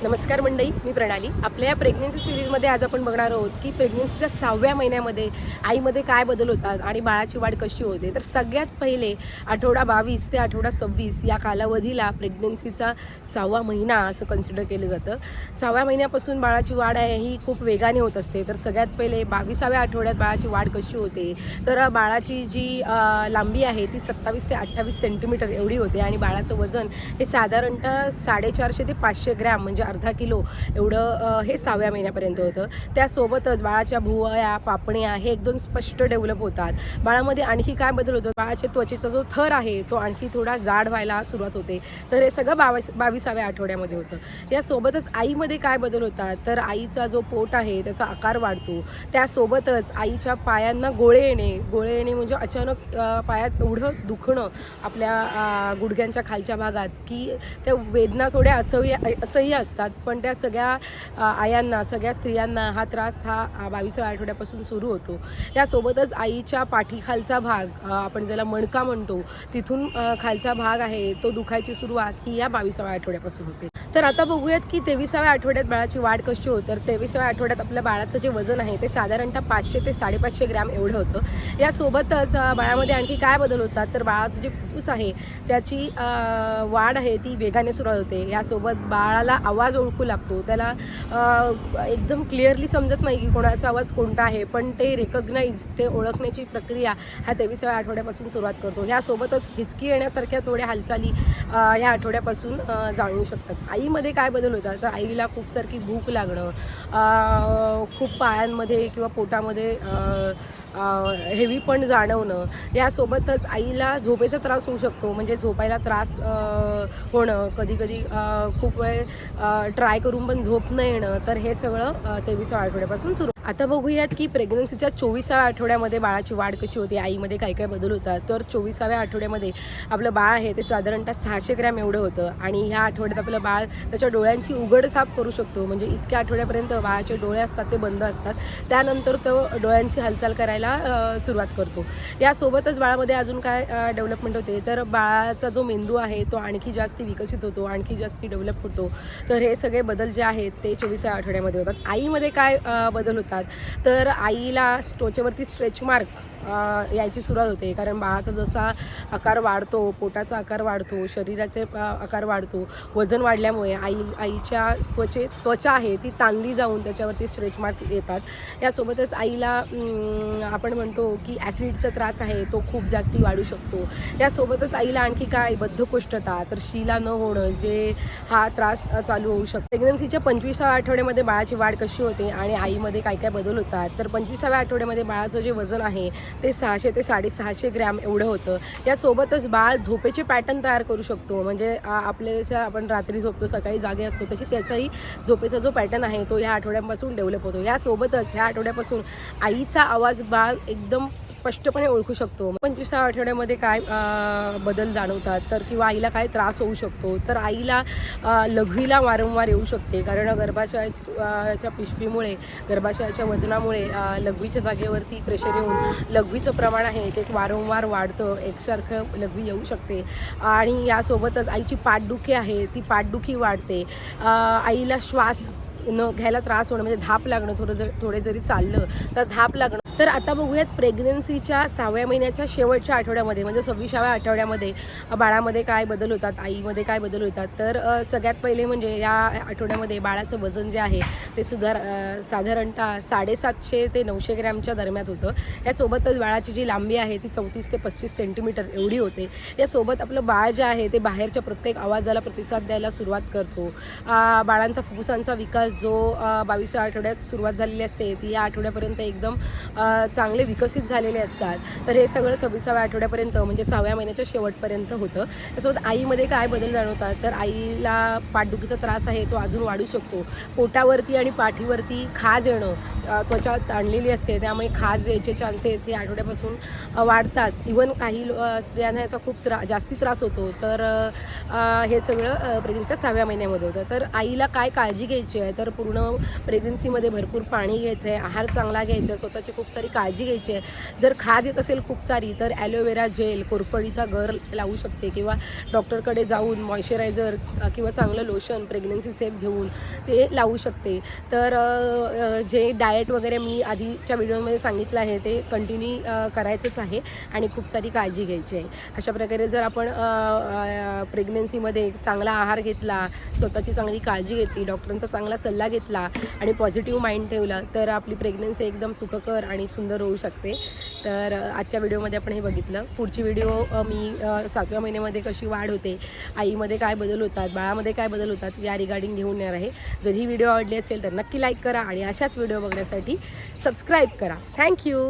नमस्कार मंडळी, मी प्रणाली. आपल्या या प्रेग्नन्सी सिरीजमध्ये आज आपण बघणार आहोत की प्रेग्नन्सीच्या 6व्या महिन्यामध्ये आईमध्ये काय बदल होतात आणि बाळाची वाढ कशी होते. तर सगळ्यात पहिले आठवडा 22 ते आठवडा 26 या कालावधीला प्रेग्नन्सीचा 6वा महिना असं कन्सिडर केलं जातं. 6व्या महिन्यापासून बाळाची वाढ आहे ही खूप वेगाने होत असते. तर सगळ्यात पहिले 22व्या आठवड्यात बाळाची वाढ कशी होते, तर बाळाची जी लांबी आहे ती 27 ते 28 सेंटीमीटर एवढी होते आणि बाळाचं वजन हे साधारणतः 450 ते 500 ग्रॅम म्हणजे अर्धा किलो एवढं हे 6व्या महिन्यापर्यंत होतं. त्यासोबतच बाळाच्या भुवया पापण्या हे एकदम स्पष्ट डेव्हलप होतात. बाळामध्ये आणखी काय बदल होतो, बाळाच्या त्वचेचा जो थर आहे तो आणखी थोडा जाड व्हायला सुरुवात होते. तर हे सगळं 22व्या आठवड्यामध्ये होतं. यासोबतच आईमध्ये काय बदल होतात, तर आईचा जो पोट आहे त्याचा आकार वाढतो. त्यासोबतच आईच्या पायांना गोळे येणे म्हणजे अचानक पायात एवढं दुखणं आपल्या गुडघ्यांच्या खालच्या भागात की त्या वेदना थोड्या असह्य असतात. पण त्या सगळ्या आयांना, सगळ्या स्त्रियांना हा त्रास हा 22व्या आठवड्यापासून सुरू होतो. यासोबतच आईच्या पाठीखालचा भाग, आपण ज्याला मणका म्हणतो, तिथून खालचा भाग आहे तो दुखायची सुरुवात ही या 22व्या आठवड्यापासून होते. तर आता बघूयात की 23व्या आठवड्यात बाळाची वाढ कशी होते. तर 23व्या आठवड्यात आपल्या बाळाचं जे वजन आहे ते साधारणतः 500 ते 550 ग्रॅम एवढं होतं. यासोबतच बाळामध्ये आणखी काय बदल होतात, तर बाळाचं जे फुफ्फुस आहे त्याची वाढ आहे ती वेगाने सुरुवात होते. यासोबत बाळाला आवाज ओळखू लागतो. त्याला एकदम क्लिअरली समजत नाही की कोणाचा आवाज कोणता आहे, पण ते रिकग्नाइज, ते ओळखण्याची प्रक्रिया ह्या 23व्या आठवड्यापासून सुरुवात करतो. यासोबतच हिचकी येण्यासारख्या थोड्या हालचाली ह्या आठवड्यापासून जाणवू शकतात. आईमध्ये काय बदल होतात, तर आईला खूप सारखी भूक लागणं, खूप पायांमध्ये किंवा पोटामध्ये हेवी पण जाणवणं. यासोबतच आईला झोपेचा त्रास होऊ शकतो. म्हणजे झोपायला त्रास होणं, कधी खूप वेळ ट्राय करून पण झोप न येणं. तर हे सगळं 23व्या आठवड्यापासून सुरू. आता बघूयात की प्रेग्नन्सीच्या 24व्या आठवड्यामध्ये बाळाची वाढ कशी होते, आईमध्ये काय काय बदल होतात. तर 24व्या आठवड्यामध्ये आपलं बाळ आहे ते साधारणतः 600 ग्रॅम एवढं होतं आणि ह्या आठवड्यात आपलं बाळ त्याच्या डोळ्यांची उघड साफ करू शकतो. म्हणजे इतक्या आठवड्यापर्यंत बाळाचे डोळे असतात ते बंद असतात. त्यानंतर तो डोळ्यांची हालचाल करायला सुरुवात करतो. यासोबतच बाळामध्ये अजून काय डेव्हलपमेंट होते, तर बाळाचा जो मेंदू आहे तो आणखी जास्ती विकसित होतो, आणखी जास्ती डेव्हलप होतो. तर हे सगळे बदल जे आहेत ते 24व्या आठवड्यामध्ये होतात. आईमध्ये काय बदल होतात, तर आईला त्वचेवरती स्ट्रेच मार्क यायची सुरुवात होते. कारण बाळाचा जसा आकार वाढतो, पोटाचा आकार वाढतो, शरीराचे आकार वाढतो, वजन वाढल्यामुळे आईच्या त्वचा आहे ती ताणली जाऊन त्याच्यावरती स्ट्रेच मार्क येतात. यासोबतच आईला आपण म्हणतो की ॲसिडचा त्रास आहे तो खूप जास्ती वाढू शकतो. यासोबतच आईला आणखी काय, बद्धकोष्ठता, तर शिला न होणं, जे हा त्रास चालू होऊ शकतो. प्रेग्नन्सीच्या 25व्या आठवड्यामध्ये बाळाची वाढ कशी होते आणि आईमध्ये काय काय बदल होतात, तर 25व्या आठवड्यामध्ये बाळाचं जे वजन आहे ते 600 ते 650 ग्रॅम एवढं होतं. यासोबतच बाळ झोपेचे पॅटर्न तयार करू शकतो. म्हणजे आपले जसं आपण रात्री झोपतो, सकाळी जागे असतो, तशी त्याचाही झोपेचा जो पॅटर्न आहे तो ह्या आठवड्यापासून डेव्हलप होतो. यासोबतच ह्या आठवड्यापासून आईचा आवाज बाळ एकदम स्पष्टपणे ओळखू शकतो. 25व्या आठवड्यामध्ये काय बदल जाणवतात, तर किंवा आईला काय त्रास होऊ शकतो, तर आईला लघवीला वारंवार येऊ शकते. कारण गर्भाशयाच्या पिशवीमुळे, गर्भाशयाच्या वजनामुळे लघवीच्या जागेवरती प्रेशर येऊन लघवीचं प्रमाण आहे ते वारंवार वाढतं, एकसारखं लघवी येऊ शकते. आणि यासोबतच आईची पाठदुखी आहे ती पाठदुखी वाढते. आईला श्वास न घ्यायला त्रास होणं, म्हणजे धाप लागणं, थोडे जरी चाललं तर धाप लागणं. तर आता बघूयात प्रेग्नन्सीच्या 6व्या महिन्याच्या शेवटच्या आठवड्यामध्ये म्हणजे 26व्या आठवड्यामध्ये बाळामध्ये काय बदल होतात, आईमध्ये काय बदल होतात. तर सगळ्यात पहिले म्हणजे या आठवड्यामध्ये बाळाचं वजन जे आहे ते साधारणतः 750 ते 900 ग्रॅमच्या दरम्यान होतं. यासोबतच बाळाची जी लांबी आहे ती 34 ते 35 सेंटीमीटर एवढी होते. यासोबत आपलं बाळ जे आहे ते बाहेरच्या प्रत्येक आवाजाला प्रतिसाद द्यायला सुरुवात करतो. बाळांचा फुफ्फुसांचा विकास जो 22व्या आठवड्यात सुरुवात झालेली असते ती या आठवड्यापर्यंत एकदम चांगले विकसित झालेले असतात. तर हे सगळं 26व्या आठवड्यापर्यंत म्हणजे 6व्या महिन्याच्या शेवटपर्यंत होतं. त्यासोबत आईमध्ये काय बदल जाणवतात, तर आईला पाठदुखीचा त्रास आहे तो अजून वाढू शकतो. पोटावरती आणि पाठीवरती खाज येणं, त्वचा ताणलेली असते त्यामुळे खाज यायचे चान्सेस या आठवड्यापासून वाढतात. इवन काही स्त्रियांना याचा खूप जास्ती त्रास होतो. तर हे सगळं प्रेग्नन्सीच्या 6व्या महिन्यामध्ये होतं. तर आईला काय काळजी घ्यायची आहे, तर पूर्ण प्रेग्नन्सीमध्ये भरपूर पाणी घ्यायचं आहे, आहार चांगला घ्यायचा आहे, स्वतःची खूप सारी काळजी घ्यायची आहे. जर खाज येत असेल खूप सारी तर ॲलोवेरा जेल, कोरफडीचा गर लावू शकते किंवा डॉक्टरकडे जाऊन मॉइश्चरायझर किंवा चांगलं लोशन प्रेग्नन्सी सेफ घेऊन ते लावू शकते. तर जे डाएट वगैरे मी आधीच्या व्हिडिओमध्ये सांगितलं आहे ते कंटिन्यू करायचंच आहे आणि खूप सारी काळजी घ्यायची आहे. अशा प्रकारे जर आपण प्रेग्नन्सीमध्ये चांगला आहार घेतला, स्वतःची चांगली काळजी घेतली, डॉक्टरांचा चांगला सल्ला घेतला आणि पॉझिटिव्ह माइंड ठेवला तर आपली प्रेग्नन्सी एकदम सुखकर आणि सुंदर होऊ शकते. तर आजच्या व्हिडिओमध्ये आपण हे बघितलं. पुढची व्हिडिओ मी 7व्या महिन्यामध्ये कशी वाढ होते, आईमध्ये काय बदल होतात, बाळामध्ये काय बदल होतात या रिगार्डिंग घेऊन येणार आहे. जर ही व्हिडिओ आवडली असेल तर नक्की लाईक करा आणि अशाच व्हिडिओ बघण्यासाठी सबस्क्राईब करा. थँक्यू.